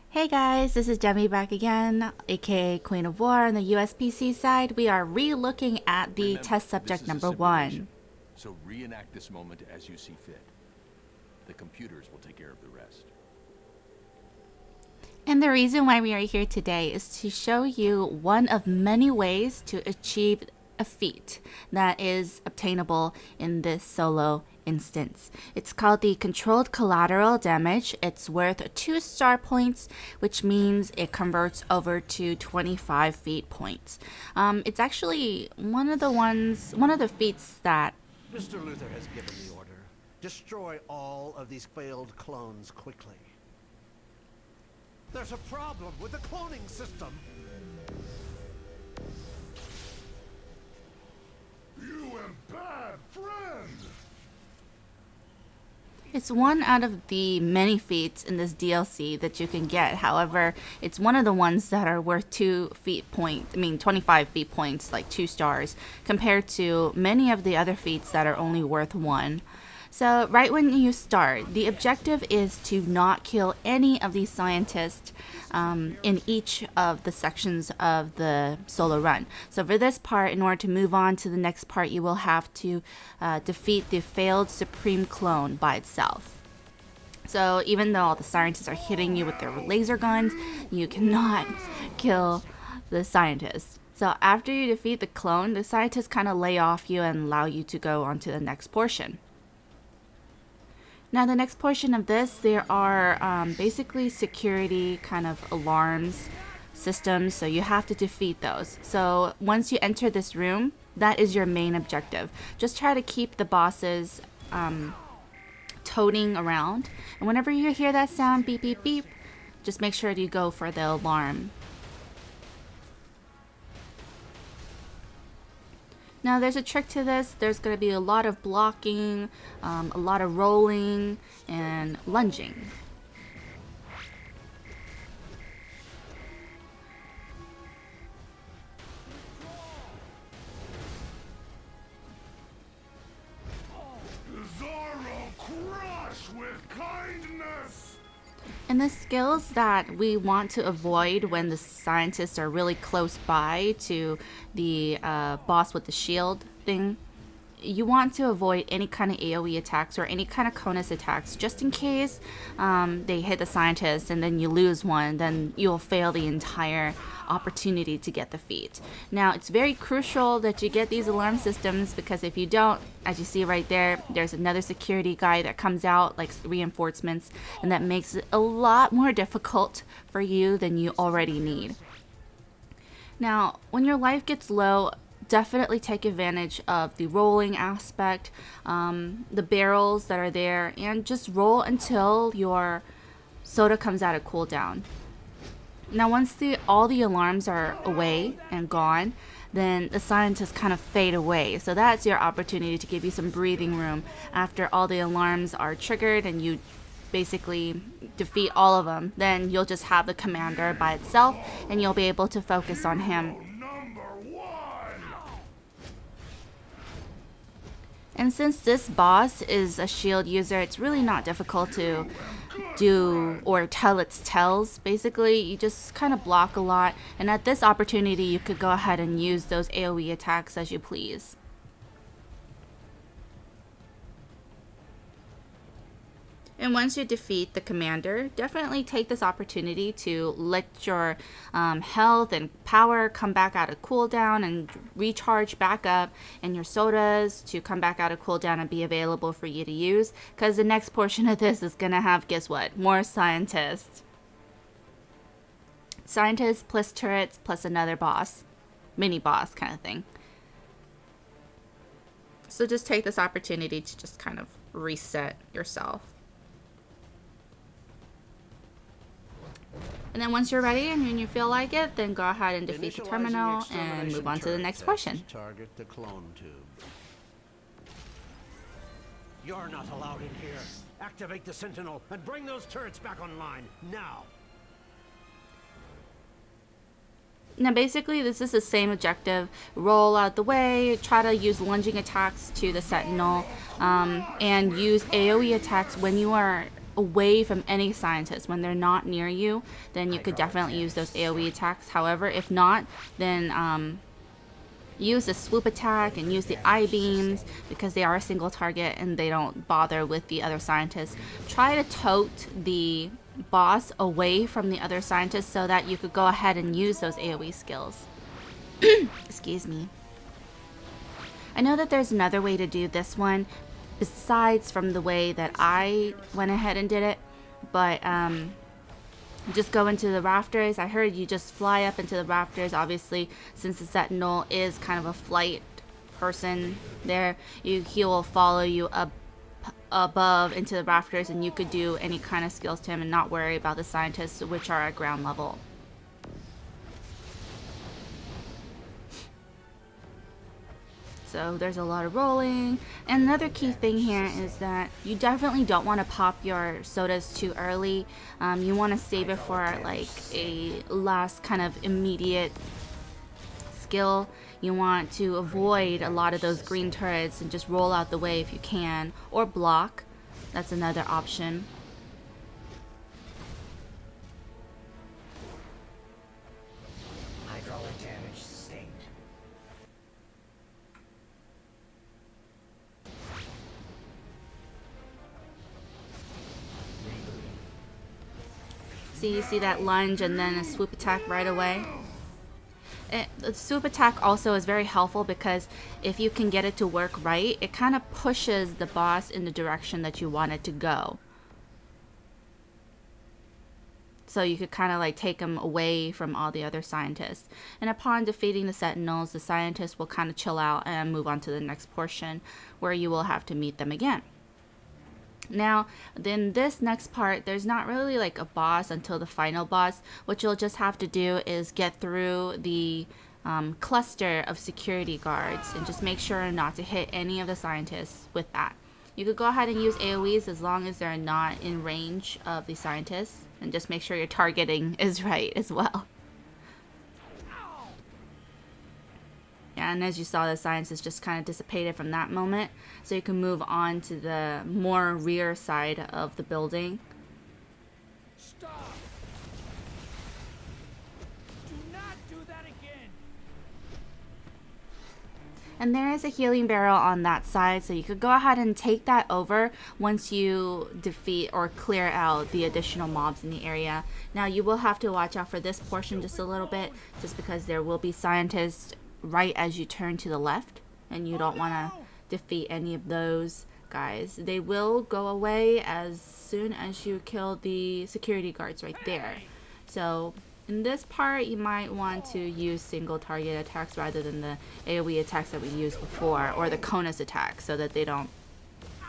Hey guys, this is Demi back again, aka Queen of War on the USPC side. We are re-looking at the Remember, test this subject is a number simulation, one. so reenact this moment as you see fit. The computers will take care of the rest. And the reason why we are here today is to show you one of many ways to achieve a feat that is obtainable in this solo instance. It's called the controlled collateral damage. It's worth 2 star points, which means it converts over to 25 feat points. It's actually one of the feats that Mr. Luther has given the order. Destroy all of these failed clones quickly. There's a problem with the cloning system. You a bad friend! It's one out of the many feats in this DLC that you can get. However, it's one of the ones that are worth 25 feat points, like 2 stars, compared to many of the other feats that are only worth 1. So right when you start, the objective is to not kill any of these scientists in each of the sections of the solo run. So for this part, in order to move on to the next part, you will have to defeat the failed supreme clone by itself. So even though all the scientists are hitting you with their laser guns, you cannot kill the scientists. So after you defeat the clone, the scientists kind of lay off you and allow you to go on to the next portion. Now the next portion of this, there are basically security kind of alarms systems, so you have to defeat those. So once you enter this room, that is your main objective. Just try to keep the bosses toting around, and whenever you hear that sound, beep beep beep, just make sure you go for the alarm. Now there's a trick to this. There's going to be a lot of blocking, a lot of rolling, and lunging. Bizarro crush with kindness! And the skills that we want to avoid when the scientists are really close by to the boss with the shield thing, you want to avoid any kind of AoE attacks or any kind of conus attacks, just in case they hit the scientist and then you lose one, then you'll fail the entire opportunity to get the feat. Now it's very crucial that you get these alarm systems, because if you don't, as you see right there, there's another security guy that comes out like reinforcements, and that makes it a lot more difficult for you than you already need. Now when your life gets low, definitely take advantage of the rolling aspect, the barrels that are there, and just roll until your soda comes out of cooldown. Now once all the alarms are away and gone, then the scientists kind of fade away. So that's your opportunity to give you some breathing room after all the alarms are triggered and you basically defeat all of them. Then you'll just have the commander by itself and you'll be able to focus on him. And since this boss is a shield user, it's really not difficult to do or tell its tells. Basically, you just kind of block a lot, and at this opportunity you could go ahead and use those AoE attacks as you please. And once you defeat the commander, definitely take this opportunity to let your health and power come back out of cooldown and recharge back up, and your sodas to come back out of cooldown and be available for you to use, because the next portion of this is going to have, guess what, more scientists. Scientists plus turrets plus another boss. Mini boss kind of thing. So just take this opportunity to just kind of reset yourself. And then once you're ready and when you feel like it, then go ahead and defeat the terminal and move on to the next portion. Target the clone tube. You're not allowed in here. Activate the Sentinel and bring those turrets back online now. Now basically this is the same objective. Roll out the way, try to use lunging attacks to the Sentinel, and use AoE attacks when you are away from any scientist. When they're not near you, then you could definitely use those AoE attacks. However, if not, then use the swoop attack and use the eye beams because they are a single target and they don't bother with the other scientists. Try to tote the boss away from the other scientists so that you could go ahead and use those AoE skills. Excuse me. I know that there's another way to do this one besides from the way that I went ahead and did it, but just go into the rafters. I heard you just fly up into the rafters. Obviously, since the Sentinel is kind of a flight person there, he will follow you up above into the rafters, and you could do any kind of skills to him and not worry about the scientists, which are at ground level. So there's a lot of rolling. And another key thing here is that you definitely don't want to pop your sodas too early. You want to save it for like a last kind of immediate skill. You want to avoid a lot of those green turrets and just roll out the way if you can, or block. That's another option. Hydraulic damage sustained. See, you see that lunge and then a swoop attack right away. The swoop attack also is very helpful because if you can get it to work right, it kind of pushes the boss in the direction that you want it to go. So you could kind of like take him away from all the other scientists. And upon defeating the Sentinels, the scientists will kind of chill out and move on to the next portion where you will have to meet them again. Now, then this next part, there's not really like a boss until the final boss. What you'll just have to do is get through the cluster of security guards and just make sure not to hit any of the scientists with that. You could go ahead and use AoEs as long as they're not in range of the scientists, and just make sure your targeting is right as well. Yeah, and as you saw, the scientists just kind of dissipated from that moment, so you can move on to the more rear side of the building. Stop! Do not do that again! And there is a healing barrel on that side, so you could go ahead and take that over once you defeat or clear out the additional mobs in the area. Now, you will have to watch out for this portion just a little bit, just because there will be scientists right as you turn to the left, and you don't want to defeat any of those guys. They will go away as soon as you kill the security guards right there. So in this part, you might want to use single target attacks rather than the AoE attacks that we used before, or the Conus attack, so that they don't,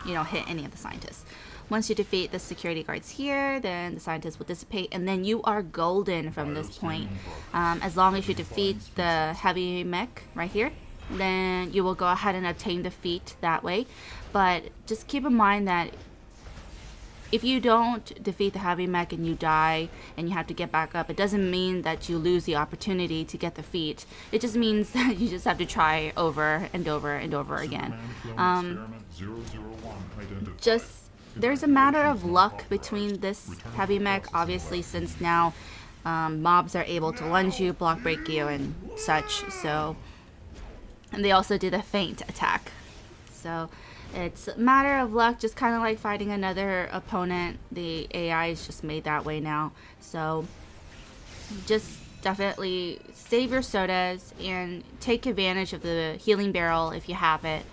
hit any of the scientists. Once you defeat the security guards here, then the scientists will dissipate, and then you are golden from this point. As long as you defeat the heavy mech right here, then you will go ahead and obtain the feat that way. But just keep in mind that if you don't defeat the heavy mech and you die and you have to get back up, it doesn't mean that you lose the opportunity to get the feat. It just means that you just have to try over and over and over again. There's a matter of luck between this heavy mech, obviously, since now mobs are able to lunge you, block break you, and such. So, and they also did a feint attack. So it's a matter of luck, just kind of like fighting another opponent. The AI is just made that way now. So just definitely save your sodas and take advantage of the healing barrel if you have it.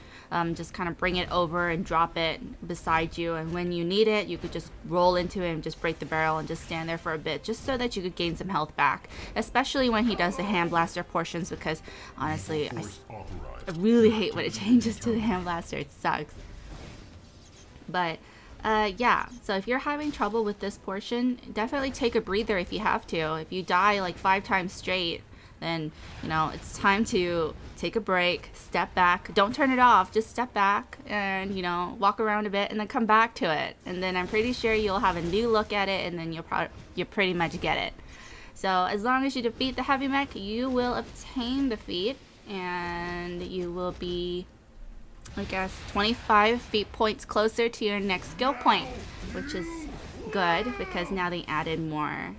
Just kind of bring it over and drop it beside you, and when you need it, you could just roll into it and just break the barrel and just stand there for a bit, just so that you could gain some health back, especially when he does the hand blaster portions, because honestly, I really hate when it changes to the hand blaster. It sucks. But yeah, so if you're having trouble with this portion, definitely take a breather if you have to. If you die like 5 times straight, then it's time to take a break, step back. Don't turn it off, just step back and walk around a bit and then come back to it, and then I'm pretty sure you'll have a new look at it, and then you'll pretty much get it. So as long as you defeat the heavy mech, you will obtain the feat, and you will be, I guess, 25 feat points closer to your next skill point, which is good because now they added more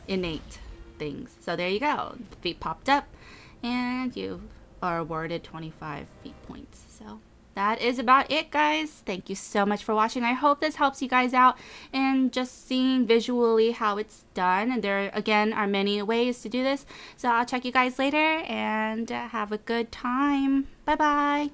innate things. So there you go. The feat popped up and you are awarded 25 feat points. So that is about it, guys. Thank you so much for watching. I hope this helps you guys out in just seeing visually how it's done. And there, again, are many ways to do this. So I'll check you guys later and have a good time. Bye-bye.